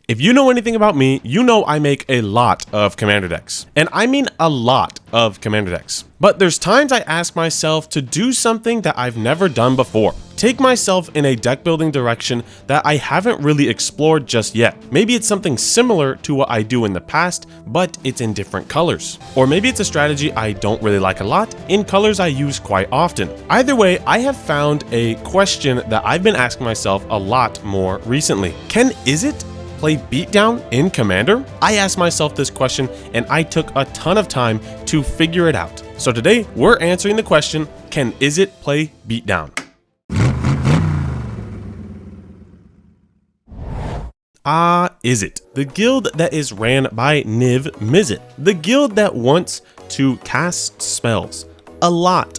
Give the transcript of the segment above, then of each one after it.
If you know anything about me, you know I make a lot of commander decks. And I mean a lot of commander decks. But there's times I ask myself to do something that I've never done before. Take myself in a deck building direction that I haven't really explored just yet. Maybe it's something similar to what I do in the past, but it's in different colors. Or maybe it's a strategy I don't really like a lot in colors I use quite often. Either way, I have found a question that I've been asking myself a lot more recently. Is it play Beatdown in Commander? I asked myself this question and I took a ton of time to figure it out. So today we're answering the question, is it play Beatdown? Is it? The guild that is ran by Niv Mizzet. The guild that wants to cast spells. A lot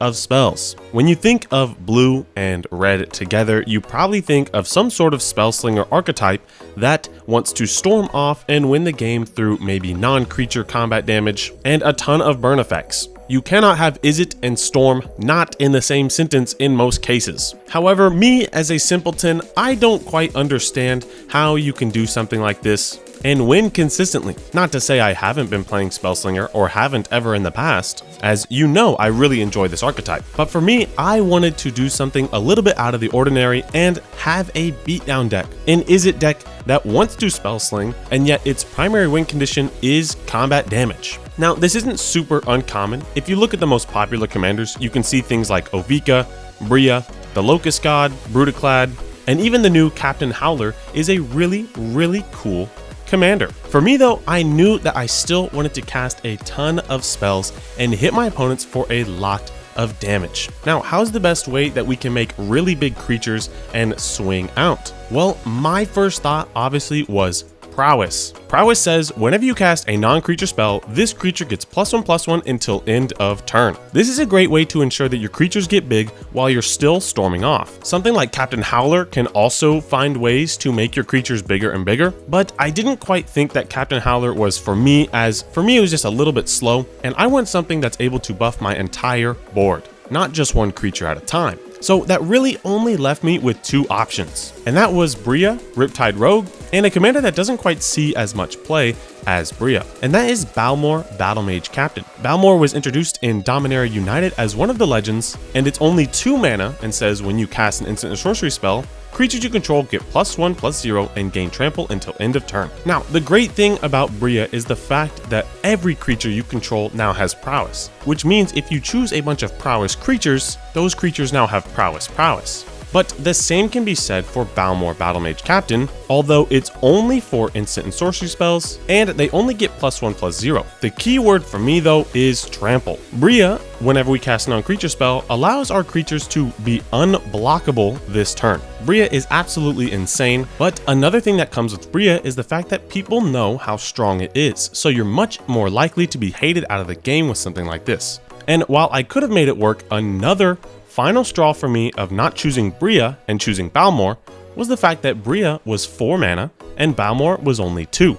of spells. When you think of blue and red together, you probably think of some sort of spell slinger archetype that wants to storm off and win the game through maybe non-creature combat damage and a ton of burn effects. You cannot have Izzet and Storm not in the same sentence in most cases. However, me as a simpleton, I don't quite understand how you can do something like this and win consistently. Not to say I haven't been playing Spellslinger or haven't ever in the past. As you know, I really enjoy this archetype. But for me, I wanted to do something a little bit out of the ordinary and have a Beatdown deck. An Izzet deck that wants to Spellsling, and yet its primary win condition is combat damage. Now, this isn't super uncommon. If you look at the most popular commanders, you can see things like Ovika, Bria, the Locust God, Brutaclad, and even the new Captain Howler is a really cool commander. For me though, I knew that I still wanted to cast a ton of spells and hit my opponents for a lot of damage. Now, how's the best way that we can make really big creatures and swing out? Well, my first thought obviously was Prowess. Prowess says whenever you cast a non-creature spell, this creature gets +1/+1 until end of turn. This is a great way to ensure that your creatures get big while you're still storming off. Something like Captain Howler can also find ways to make your creatures bigger and bigger, but I didn't quite think that Captain Howler was for me, as for me it was just a little bit slow, and I want something that's able to buff my entire board, not just one creature at a time. So that really only left me with two options, and that was Bria, Riptide Rogue, and a commander that doesn't quite see as much play as Bria, and that is Balmor, Battlemage Captain. Balmor was introduced in Dominaria United as one of the legends, and it's only 2 mana and says when you cast an instant or sorcery spell, creatures you control get +1/+0 and gain trample until end of turn. Now, the great thing about Bria is the fact that every creature you control now has prowess, which means if you choose a bunch of prowess creatures, those creatures now have prowess. But the same can be said for Balmor Battlemage Captain, although it's only for instant and sorcery spells, and they only get +1/+0. The key word for me though is trample. Bria, whenever we cast a non-creature spell, allows our creatures to be unblockable this turn. Bria is absolutely insane, but another thing that comes with Bria is the fact that people know how strong it is, so you're much more likely to be hated out of the game with something like this. And while I could have made it work, another final straw for me of not choosing Bria and choosing Balmor was the fact that Bria was 4 mana and Balmor was only 2.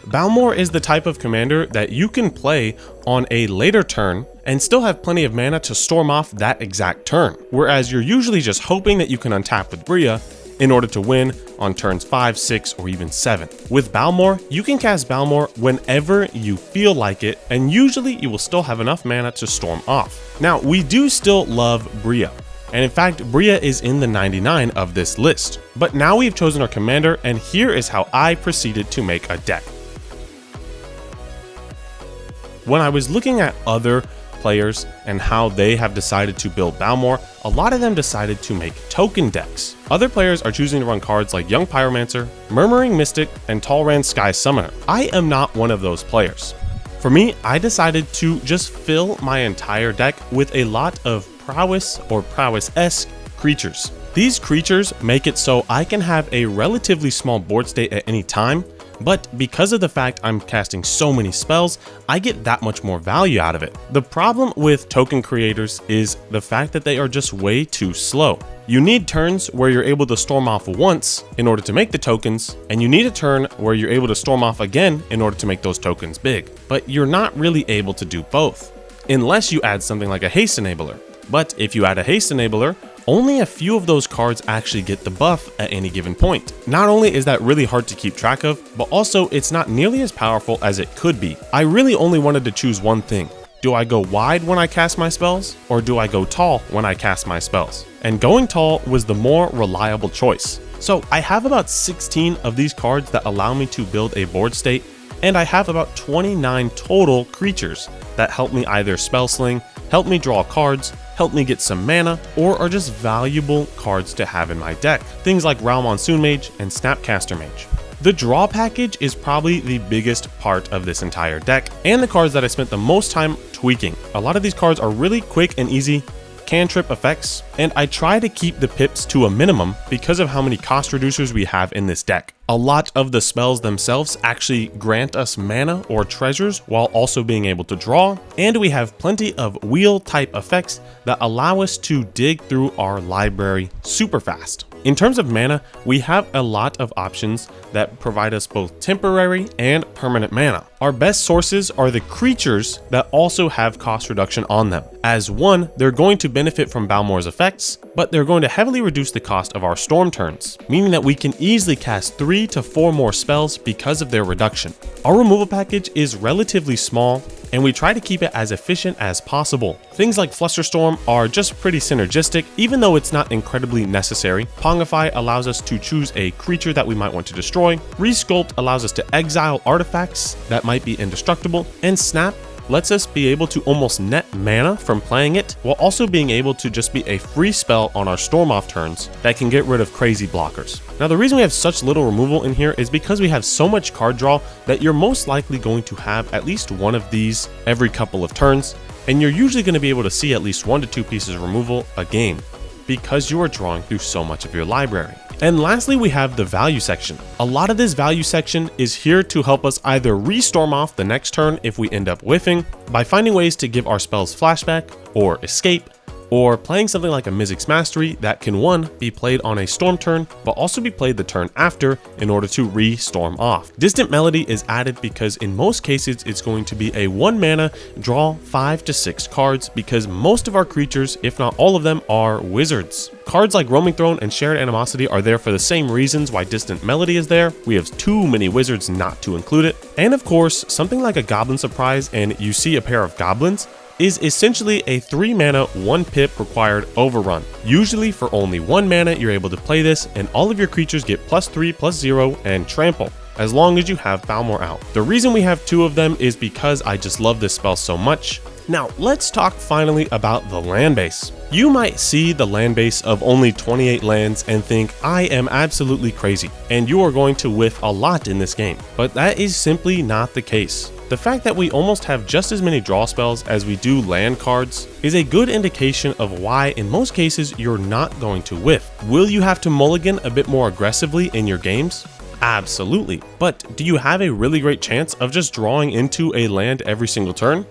Balmor is the type of commander that you can play on a later turn and still have plenty of mana to storm off that exact turn, whereas you're usually just hoping that you can untap with Bria in order to win on turns 5, 6, or even 7. With Balmor, you can cast Balmor whenever you feel like it, and usually you will still have enough mana to storm off. Now, we do still love Bria, and in fact, Bria is in the 99 of this list. But now we've chosen our commander, and here is how I proceeded to make a deck. When I was looking at other players and how they have decided to build Balmor, a lot of them decided to make token decks. Other players are choosing to run cards like Young Pyromancer, Murmuring Mystic, and Talrand Sky Summoner. I am not one of those players. For me, I decided to just fill my entire deck with a lot of prowess or prowess-esque creatures. These creatures make it so I can have a relatively small board state at any time, but because of the fact I'm casting so many spells, I get that much more value out of it. The problem with token creators is the fact that they are just way too slow. You need turns where you're able to storm off once in order to make the tokens, and you need a turn where you're able to storm off again in order to make those tokens big. But you're not really able to do both, unless you add something like a haste enabler. But if you add a haste enabler, only a few of those cards actually get the buff at any given point. Not only is that really hard to keep track of, but also it's not nearly as powerful as it could be. I really only wanted to choose one thing. Do I go wide when I cast my spells, or do I go tall when I cast my spells? And going tall was the more reliable choice. So I have about 16 of these cards that allow me to build a board state, and I have about 29 total creatures that help me either spell sling, help me draw cards, help me get some mana, or are just valuable cards to have in my deck. Things like Realm Monsoon Mage and Snapcaster Mage. The draw package is probably the biggest part of this entire deck, and the cards that I spent the most time tweaking. A lot of these cards are really quick and easy cantrip effects, and I try to keep the pips to a minimum because of how many cost reducers we have in this deck. A lot of the spells themselves actually grant us mana or treasures while also being able to draw, and we have plenty of wheel type effects that allow us to dig through our library super fast. In terms of mana, we have a lot of options that provide us both temporary and permanent mana. Our best sources are the creatures that also have cost reduction on them. As one, they're going to benefit from Balmor's effects, but they're going to heavily reduce the cost of our storm turns, meaning that we can easily cast 3 to 4 more spells because of their reduction. Our removal package is relatively small, and we try to keep it as efficient as possible. Things like Flusterstorm are just pretty synergistic, even though it's not incredibly necessary. Pongify allows us to choose a creature that we might want to destroy. Resculpt allows us to exile artifacts that might be indestructible, and Snap lets us be able to almost net mana from playing it, while also being able to just be a free spell on our storm off turns that can get rid of crazy blockers. Now, the reason we have such little removal in here is because we have so much card draw that you're most likely going to have at least one of these every couple of turns, and you're usually going to be able to see at least 1 to 2 pieces of removal a game because you are drawing through so much of your library. And lastly, we have the value section. A lot of this value section is here to help us either re-storm off the next turn if we end up whiffing, by finding ways to give our spells flashback or escape, or playing something like a Mizzix Mastery that can, one, be played on a storm turn, but also be played the turn after in order to re-storm off. Distant Melody is added because in most cases it's going to be a 1 mana draw 5 to 6 cards, because most of our creatures, if not all of them, are wizards. Cards like Roaming Throne and Shared Animosity are there for the same reasons why Distant Melody is there. We have too many wizards not to include it. And of course, something like a Goblin Surprise and You See a Pair of Goblins is essentially a 3 mana 1 pip required overrun. Usually for only 1 mana you're able to play this, and all of your creatures get +3/+0 and trample, as long as you have Balmor out. The reason we have 2 of them is because I just love this spell so much. Now let's talk finally about the land base. You might see the land base of only 28 lands and think I am absolutely crazy, and you are going to whiff a lot in this game, but that is simply not the case. The fact that we almost have just as many draw spells as we do land cards is a good indication of why in most cases you're not going to whiff. Will you have to mulligan a bit more aggressively in your games? Absolutely. But do you have a really great chance of just drawing into a land every single turn?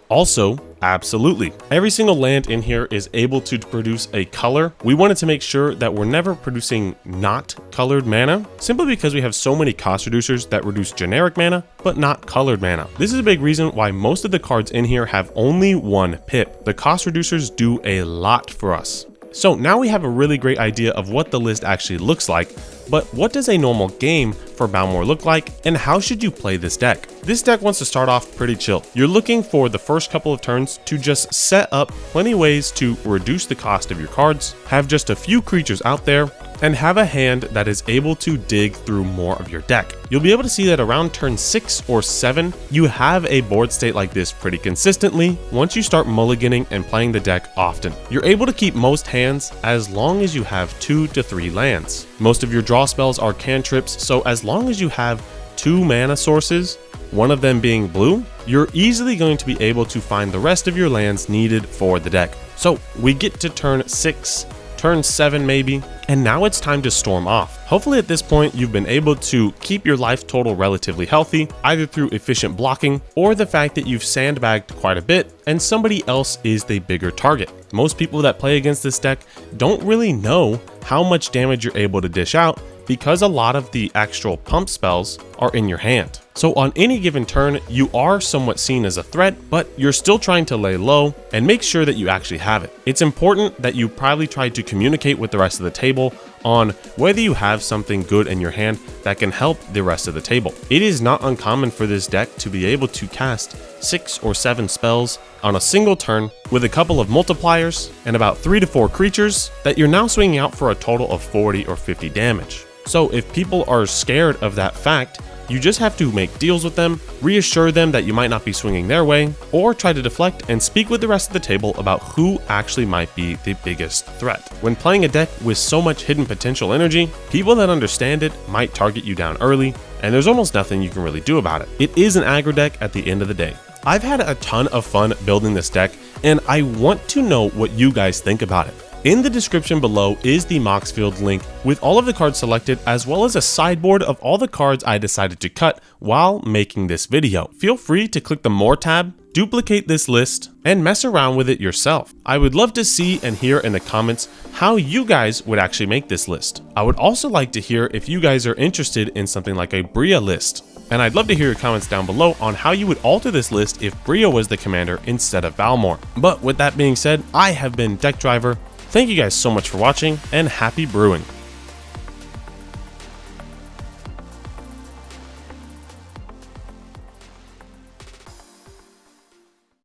Also, absolutely. Every single land in here is able to produce a color. We wanted to make sure that we're never producing not colored mana, simply because we have so many cost reducers that reduce generic mana, but not colored mana. This is a big reason why most of the cards in here have only 1 pip. The cost reducers do a lot for us. So now we have a really great idea of what the list actually looks like, but what does a normal game for Balmor look like, and how should you play this deck? This deck wants to start off pretty chill. You're looking for the first couple of turns to just set up plenty of ways to reduce the cost of your cards, have just a few creatures out there, and have a hand that is able to dig through more of your deck. You'll be able to see that around turn 6 or 7, you have a board state like this pretty consistently once you start mulliganing and playing the deck often. You're able to keep most hands as long as you have 2 to 3 lands. Most of your draw spells are cantrips, so as long as you have 2 mana sources, one of them being blue, you're easily going to be able to find the rest of your lands needed for the deck. So we get to turn 6, turn 7 maybe, and now it's time to storm off. Hopefully at this point you've been able to keep your life total relatively healthy, either through efficient blocking or the fact that you've sandbagged quite a bit and somebody else is the bigger target. Most people that play against this deck don't really know how much damage you're able to dish out, because a lot of the actual pump spells are in your hand. So on any given turn, you are somewhat seen as a threat, but you're still trying to lay low and make sure that you actually have it. It's important that you probably try to communicate with the rest of the table on whether you have something good in your hand that can help the rest of the table. It is not uncommon for this deck to be able to cast 6 or 7 spells on a single turn with a couple of multipliers and about 3 to 4 creatures that you're now swinging out for a total of 40 or 50 damage. So if people are scared of that fact, you just have to make deals with them, reassure them that you might not be swinging their way, or try to deflect and speak with the rest of the table about who actually might be the biggest threat. When playing a deck with so much hidden potential energy, people that understand it might target you down early, and there's almost nothing you can really do about it. It is an aggro deck at the end of the day. I've had a ton of fun building this deck, and I want to know what you guys think about it. In the description below is the Moxfield link with all of the cards selected, as well as a sideboard of all the cards I decided to cut while making this video. Feel free to click the More tab, duplicate this list, and mess around with it yourself. I would love to see and hear in the comments how you guys would actually make this list. I would also like to hear if you guys are interested in something like a Bria list. And I'd love to hear your comments down below on how you would alter this list if Bria was the commander instead of Balmor. But with that being said, I have been Deck Driver. Thank you guys so much for watching, and happy brewing.